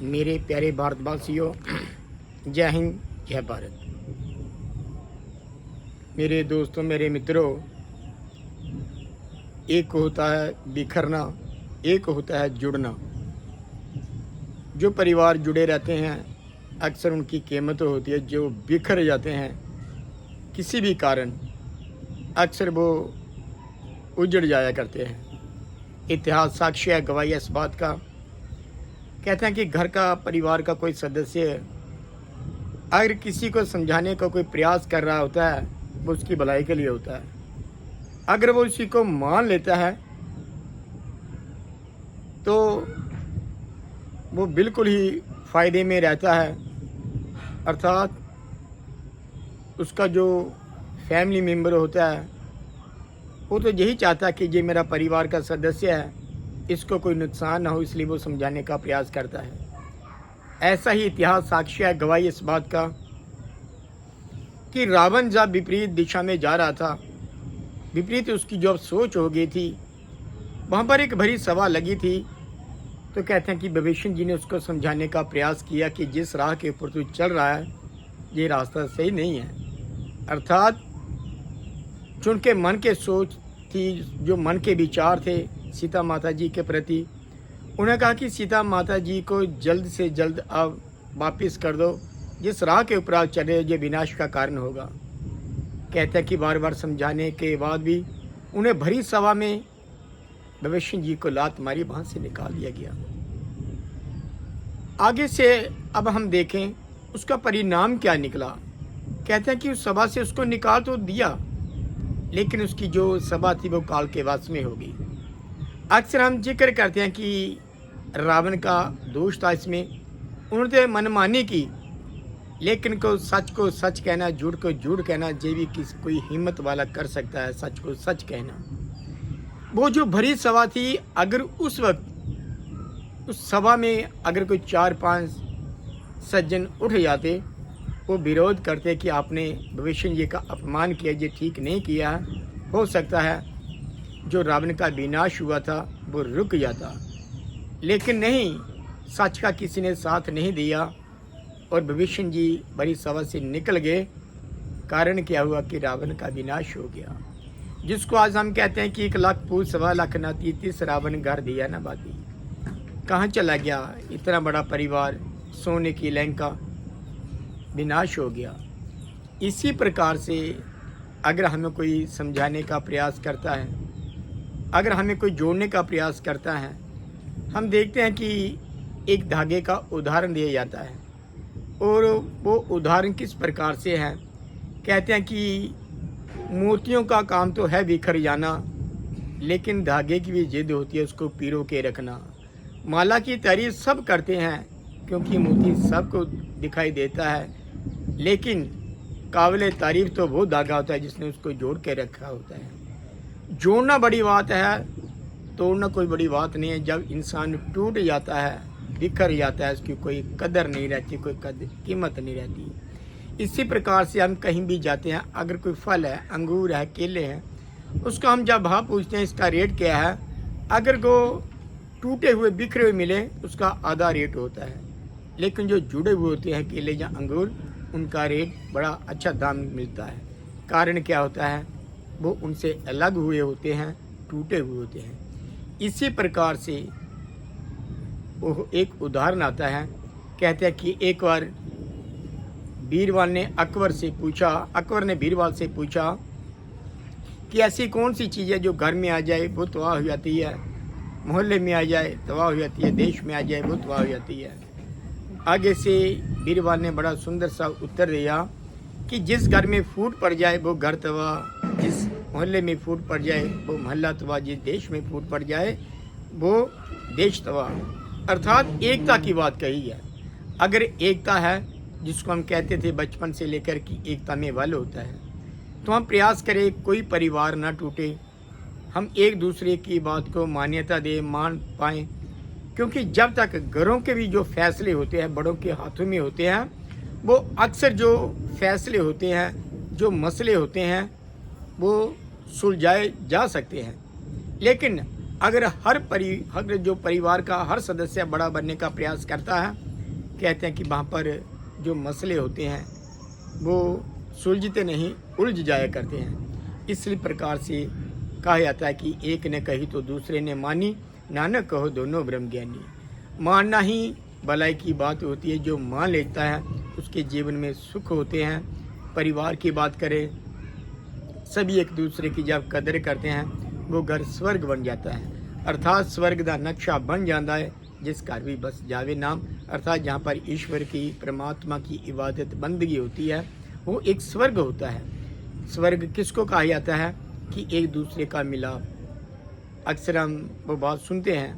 मेरे प्यारे भारतवासियों, जय हिंद जय भारत। मेरे दोस्तों, मेरे मित्रों, एक होता है बिखरना, एक होता है जुड़ना। जो परिवार जुड़े रहते हैं अक्सर उनकी कीमत होती है। जो बिखर जाते हैं किसी भी कारण, अक्सर वो उजड़ जाया करते हैं। इतिहास साक्ष्य है, गवाही है इस बात का। कहते हैं कि घर का, परिवार का कोई सदस्य अगर किसी को समझाने का कोई प्रयास कर रहा होता है, वो उसकी भलाई के लिए होता है। अगर वो उसी को मान लेता है तो वो बिल्कुल ही फ़ायदे में रहता है। अर्थात उसका जो फैमिली मेम्बर होता है वो तो यही चाहता है कि ये मेरा परिवार का सदस्य है, इसको कोई नुकसान ना हो, इसलिए वो समझाने का प्रयास करता है। ऐसा ही इतिहास साक्ष्य है, गवाही इस बात का कि रावण जब विपरीत दिशा में जा रहा था, विपरीत उसकी जो सोच हो गई थी, वहाँ पर एक भरी सभा लगी थी। तो कहते हैं कि विभीषण जी ने उसको समझाने का प्रयास किया कि जिस राह के ऊपर तू चल रहा है ये रास्ता सही नहीं है। अर्थात जो उनके मन के सोच थी, जो मन के विचार थे सीता माता जी के प्रति, उन्होंने कहा कि सीता माता जी को जल्द से जल्द अब वापस कर दो, जिस राह के ऊपर आप चले ये विनाश का कारण होगा। कहते हैं कि बार बार समझाने के बाद भी उन्हें भरी सभा में विभीषण जी को लात मारी, वहाँ से निकाल दिया गया। आगे से अब हम देखें उसका परिणाम क्या निकला। कहते हैं कि उस सभा से उसको निकाल तो दिया, लेकिन उसकी जो सभा थी वो काल के वश में हो गई। अक्सर हम जिक्र करते हैं कि रावण का दोष था इसमें, उन्होंने मनमानी की, लेकिन को सच कहना, झूठ को झूठ कहना, ये भी किसी कोई हिम्मत वाला कर सकता है। सच को सच कहना, वो जो भरी सभा थी, अगर उस वक्त उस सभा में अगर कोई 4-5 सज्जन उठ जाते, वो विरोध करते कि आपने विभीषण जी का अपमान किया, ये ठीक नहीं किया, हो सकता है जो रावण का विनाश हुआ था वो रुक जाता। लेकिन नहीं, सच का किसी ने साथ नहीं दिया और विभीषण जी बड़ी सभा से निकल गए। कारण क्या हुआ कि रावण का विनाश हो गया, जिसको आज हम कहते हैं कि 1 लाख पूत 1.25 लाख नाती, 30 रावण घर दिया ना बाती। कहाँ चला गया इतना बड़ा परिवार, सोने की लंका, विनाश हो गया। इसी प्रकार से अगर हमें कोई समझाने का प्रयास करता है, अगर हमें कोई जोड़ने का प्रयास करता है, हम देखते हैं कि एक धागे का उदाहरण दिया जाता है। और वो उदाहरण किस प्रकार से है। कहते हैं कि मोतियों का काम तो है बिखर जाना, लेकिन धागे की भी जिद होती है उसको पिरो के रखना। माला की तारीफ सब करते हैं क्योंकि मोती सबको दिखाई देता है, लेकिन काबिल तारीफ तो वो धागा होता है जिसने उसको जोड़ के रखा होता है। जोड़ना बड़ी बात है, तोड़ना कोई बड़ी बात नहीं है। जब इंसान टूट जाता है, बिखर जाता है, उसकी कोई कदर नहीं रहती, कोई कीमत नहीं रहती। इसी प्रकार से हम कहीं भी जाते हैं, अगर कोई फल है, अंगूर है, केले हैं, उसका हम जब भाव पूछते हैं इसका रेट क्या है, अगर वो टूटे हुए बिखरे हुए मिले उसका आधा रेट होता है, लेकिन जो जुड़े हुए होते हैं केले या अंगूर, उनका रेट बड़ा अच्छा दाम मिलता है। कारण क्या होता है, वो उनसे अलग हुए होते हैं, टूटे हुए होते हैं। इसी प्रकार से वो एक उदाहरण आता है। कहते हैं कि एक बार बीरबल ने अकबर से पूछा, अकबर ने बीरबल से पूछा कि ऐसी कौन सी चीज़ है जो घर में आ जाए वो तबाह हो जाती है, मोहल्ले में आ जाए तबाह हो जाती है, देश में आ जाए वो तबाह हो जाती है। आगे से बीरबल ने बड़ा सुंदर सा उत्तर दिया कि जिस घर में फूट पड़ जाए वो घर तबाह, जिस मोहल्ले में फूट पड़ जाए वो मोहल्ला तबाह, जिस देश में फूट पड़ जाए वो देश तबाह। अर्थात एकता की बात कही है। अगर एकता है, जिसको हम कहते थे बचपन से लेकर कि एकता में बल होता है, तो हम प्रयास करें कोई परिवार ना टूटे, हम एक दूसरे की बात को मान्यता दें, मान पाएँ। क्योंकि जब तक घरों के भी जो फैसले होते हैं बड़ों के हाथों में होते हैं, वो अक्सर जो फैसले होते हैं, जो मसले होते हैं, वो सुलझाए जा सकते हैं। लेकिन अगर अगर जो परिवार का हर सदस्य बड़ा बनने का प्रयास करता है, कहते हैं कि वहाँ पर जो मसले होते हैं वो सुलझते नहीं, उलझ जाया करते हैं। इसी प्रकार से कहा जाता है कि एक ने कही तो दूसरे ने मानी, नानक कहो दोनों ब्रह्म ज्ञानी। मानना ही भलाई की बात होती है। जो मान लेता है उसके जीवन में सुख होते हैं। परिवार की बात करें, सभी एक दूसरे की जब कदर करते हैं वो घर स्वर्ग बन जाता है। अर्थात स्वर्ग का नक्शा बन जाता है, जिस घर भी बस जावे नाम। अर्थात जहाँ पर ईश्वर की, परमात्मा की इबादत बंदगी होती है वो एक स्वर्ग होता है। स्वर्ग किसको कहा जाता है कि एक दूसरे का मिलाप। अक्सर हम वो बात सुनते हैं,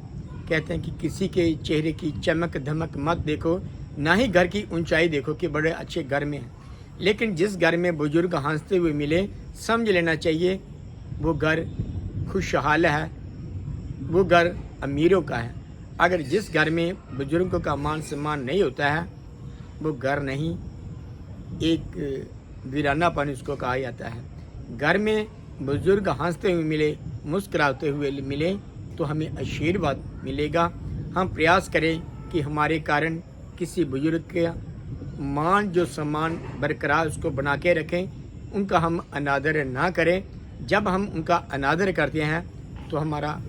कहते हैं कि किसी के चेहरे की चमक धमक मत देखो, ना ही घर की ऊंचाई देखो कि बड़े अच्छे घर में है। लेकिन जिस घर में बुजुर्ग हंसते हुए मिले, समझ लेना चाहिए वो घर खुशहाल है, वो घर अमीरों का है। अगर जिस घर में बुजुर्गों का मान सम्मान नहीं होता है वो घर नहीं, एक वीरानापन उसको कहा जाता है। घर में बुजुर्ग हंसते हुए मिले, मुस्कुराते हुए मिले तो हमें आशीर्वाद मिलेगा। हम प्रयास करें कि हमारे कारण किसी बुजुर्ग का मान जो सम्मान बरकरार उसको बना के रखें, उनका हम अनादर ना करें। जब हम उनका अनादर करते हैं तो हमारा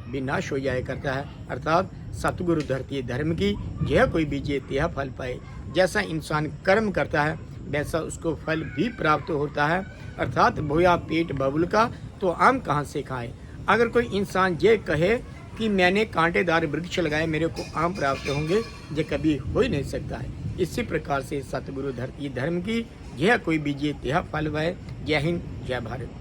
विनाश हो जाया करता है। अर्थात सतगुरु धरती धर्म की, यह कोई बीजे त्यह फल पाए। जैसा इंसान कर्म करता है वैसा उसको फल भी प्राप्त होता है। अर्थात भोया पेट बबुल का तो आम कहाँ से खाए। अगर कोई इंसान ये कहे कि मैंने कांटेदार वृक्ष लगाए मेरे को आम प्राप्त होंगे, ये कभी हो ही नहीं सकता है। इसी प्रकार से सतगुरु धरती धर्म की, यह कोई बीजे त्यह फल वह। जय हिंद, जय भारत।